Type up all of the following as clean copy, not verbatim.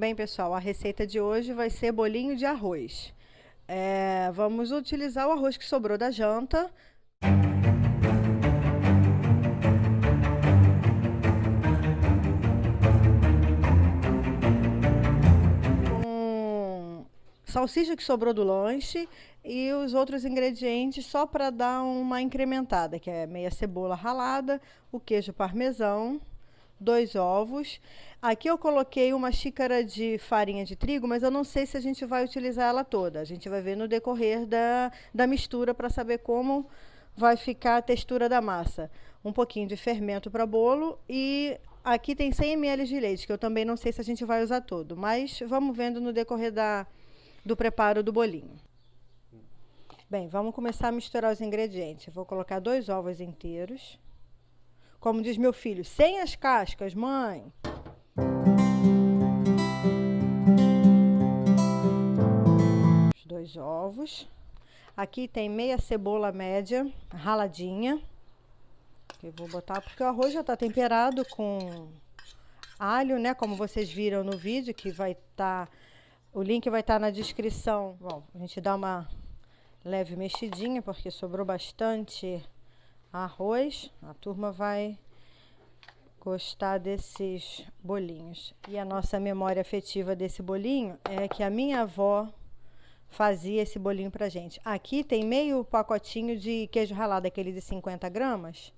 Bem, pessoal, a receita de hoje vai ser bolinho de arroz. Vamos utilizar o arroz que sobrou da janta. Salsicha que sobrou do lanche e os outros ingredientes só para dar uma incrementada, que é meia cebola ralada, o queijo parmesão, 2 ovos. Aqui eu coloquei uma xícara de farinha de trigo, mas eu não sei se a gente vai utilizar ela toda. A gente vai ver no decorrer da mistura para saber como vai ficar a textura da massa. Um pouquinho de fermento para bolo e aqui tem 100 ml de leite, que eu também não sei se a gente vai usar todo, mas vamos vendo no decorrer do preparo do bolinho. Bem, vamos começar a misturar os ingredientes. Eu vou colocar 2 ovos inteiros. Como diz meu filho, sem as cascas, mãe. Os 2 ovos. Aqui tem meia cebola média, raladinha. Eu vou botar porque o arroz já está temperado com alho, né? Como vocês viram no vídeo, que vai estar... O link vai estar na descrição. Bom, a gente dá uma leve mexidinha, porque sobrou bastante arroz. A turma vai gostar desses bolinhos. E a nossa memória afetiva desse bolinho é que a minha avó fazia esse bolinho pra gente. Aqui tem meio pacotinho de queijo ralado, aquele de 50 gramas,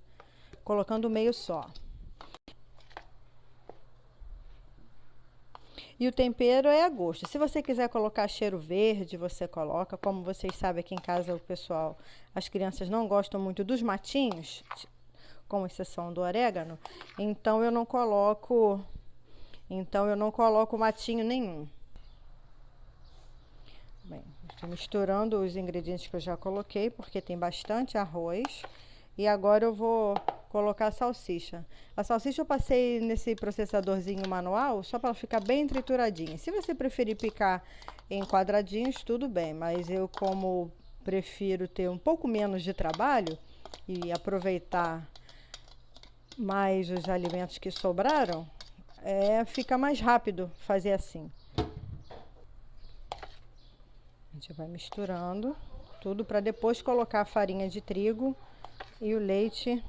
colocando meio só. E o tempero é a gosto. Se você quiser colocar cheiro verde, você coloca. Como vocês sabem, aqui em casa o pessoal, as crianças não gostam muito dos matinhos, com exceção do orégano. Então eu não coloco matinho nenhum. Bem, estou misturando os ingredientes que eu já coloquei, porque tem bastante arroz. E agora eu vou colocar a salsicha. A salsicha eu passei nesse processadorzinho manual, só para ela ficar bem trituradinha. Se você preferir picar em quadradinhos, tudo bem. Mas eu, como prefiro ter um pouco menos de trabalho e aproveitar mais os alimentos que sobraram, fica mais rápido fazer assim. A gente vai misturando tudo para depois colocar a farinha de trigo e o leite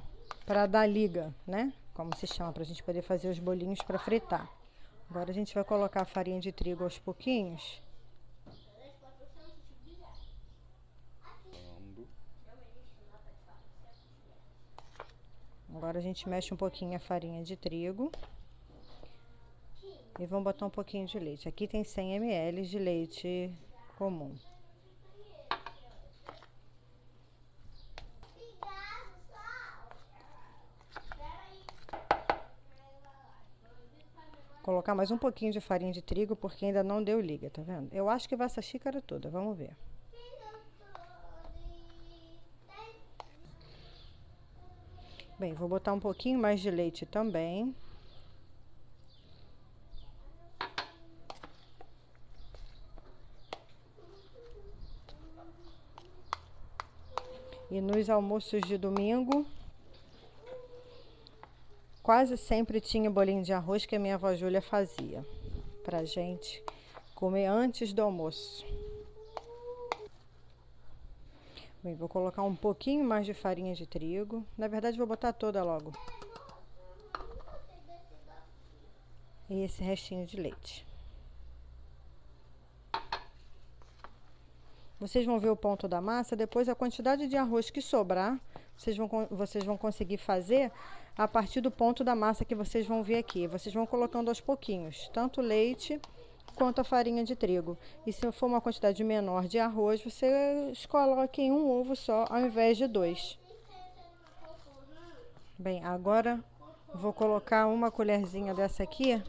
para dar liga, né? Como se chama, para a gente poder fazer os bolinhos para fritar. Agora a gente vai colocar a farinha de trigo aos pouquinhos. Agora a gente mexe um pouquinho a farinha de trigo. E vamos botar um pouquinho de leite. Aqui tem 100 ml de leite comum. Colocar mais um pouquinho de farinha de trigo, porque ainda não deu liga, tá vendo? Eu acho que vai essa xícara toda, vamos ver. Bem, vou botar um pouquinho mais de leite também. E nos almoços de domingo, quase sempre tinha bolinho de arroz que a minha avó Júlia fazia pra gente comer antes do almoço. Bem, vou colocar um pouquinho mais de farinha de trigo. Na verdade, vou botar toda logo. E esse restinho de leite. Vocês vão ver o ponto da massa, depois a quantidade de arroz que sobrar, vocês vão conseguir fazer a partir do ponto da massa que vocês vão ver aqui. Vocês vão colocando aos pouquinhos, tanto o leite quanto a farinha de trigo. E se for uma quantidade menor de arroz, vocês coloquem um ovo só ao invés de 2. Bem, agora vou colocar uma colherzinha dessa aqui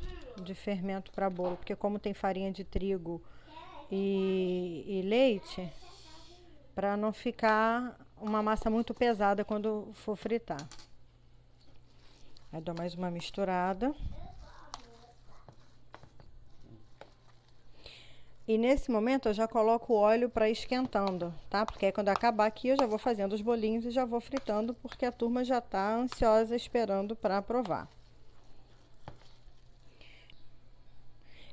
de fermento para bolo, porque como tem farinha de trigo e leite, para não ficar uma massa muito pesada quando for fritar. Aí dou mais uma misturada. E nesse momento eu já coloco o óleo para esquentando, tá? Porque aí quando acabar aqui eu já vou fazendo os bolinhos e já vou fritando, porque a turma já tá ansiosa esperando para provar.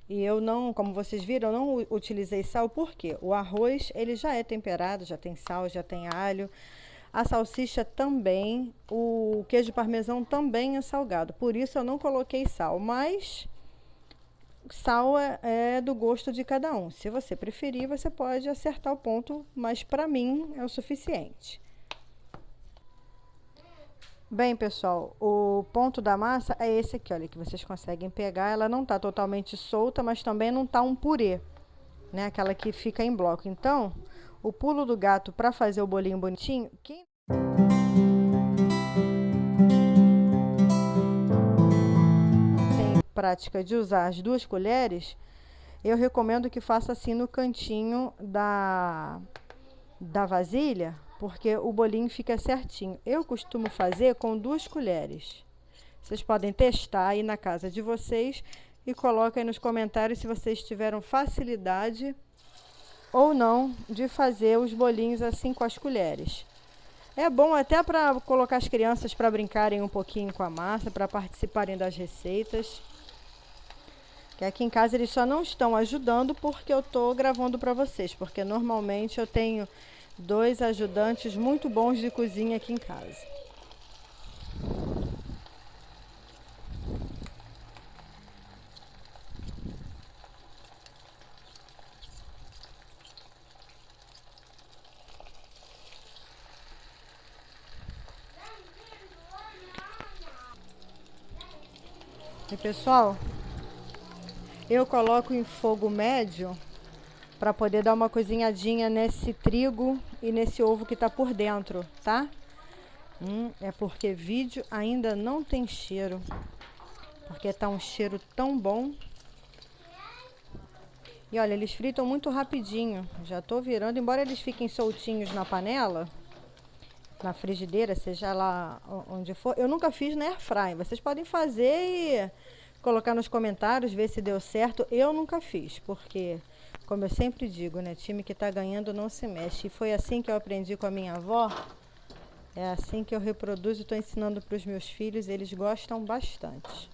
E eu não, como vocês viram, eu não utilizei sal porque o arroz ele já é temperado, já tem sal, já tem alho. A salsicha também, o queijo parmesão também é salgado. Por isso eu não coloquei sal, mas sal é do gosto de cada um. Se você preferir, você pode acertar o ponto, mas para mim é o suficiente. Bem, pessoal, o ponto da massa é esse aqui, olha, que vocês conseguem pegar. Ela não tá totalmente solta, mas também não tá um purê, né? Aquela que fica em bloco. Então, o pulo do gato para fazer o bolinho bonitinho, quem tem prática de usar as 2 colheres, eu recomendo que faça assim no cantinho da vasilha, porque o bolinho fica certinho. Eu costumo fazer com 2 colheres. Vocês podem testar aí na casa de vocês e coloquem nos comentários se vocês tiveram facilidade ou não de fazer os bolinhos assim com as colheres. É bom até para colocar as crianças para brincarem um pouquinho com a massa, para participarem das receitas. Que aqui em casa eles só não estão ajudando porque eu estou gravando para vocês, porque normalmente eu tenho 2 ajudantes muito bons de cozinha aqui em casa. E pessoal, eu coloco em fogo médio para poder dar uma cozinhadinha nesse trigo e nesse ovo que está por dentro, tá? É porque vídeo ainda não tem cheiro, porque tá um cheiro tão bom. E olha, eles fritam muito rapidinho. Já tô virando, embora eles fiquem soltinhos na panela, na frigideira, seja lá onde for. Eu nunca fiz na airfryer. Vocês podem fazer e colocar nos comentários, ver se deu certo. Eu nunca fiz, porque, como eu sempre digo, né? Time que tá ganhando não se mexe. E foi assim que eu aprendi com a minha avó. É assim que eu reproduzo e estou ensinando para os meus filhos. Eles gostam bastante.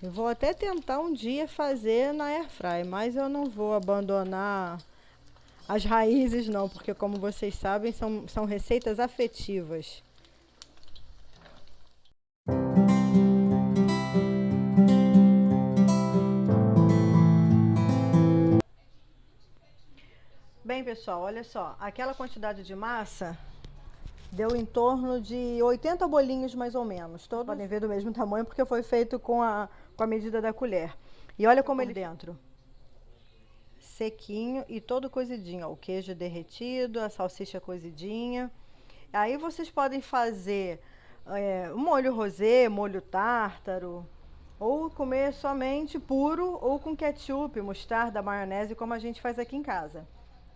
Eu vou até tentar um dia fazer na airfryer, mas eu não vou abandonar as raízes não, porque como vocês sabem, são receitas afetivas. Bem, pessoal, olha só, aquela quantidade de massa deu em torno de 80 bolinhos mais ou menos. Todos podem ver do mesmo tamanho porque foi feito com a medida da colher. E olha como ele dentro. Sequinho e todo cozidinho, ó, o queijo derretido, a salsicha cozidinha. Aí vocês podem fazer molho rosé, molho tártaro, ou comer somente puro ou com ketchup, mostarda, maionese, como a gente faz aqui em casa.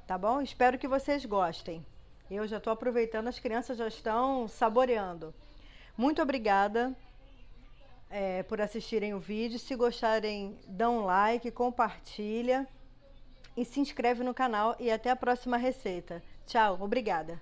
Tá bom? Espero que vocês gostem. Eu já estou aproveitando, as crianças já estão saboreando. Muito obrigada por assistirem o vídeo. Se gostarem, dão um like, compartilha e se inscreve no canal. E até a próxima receita. Tchau, obrigada.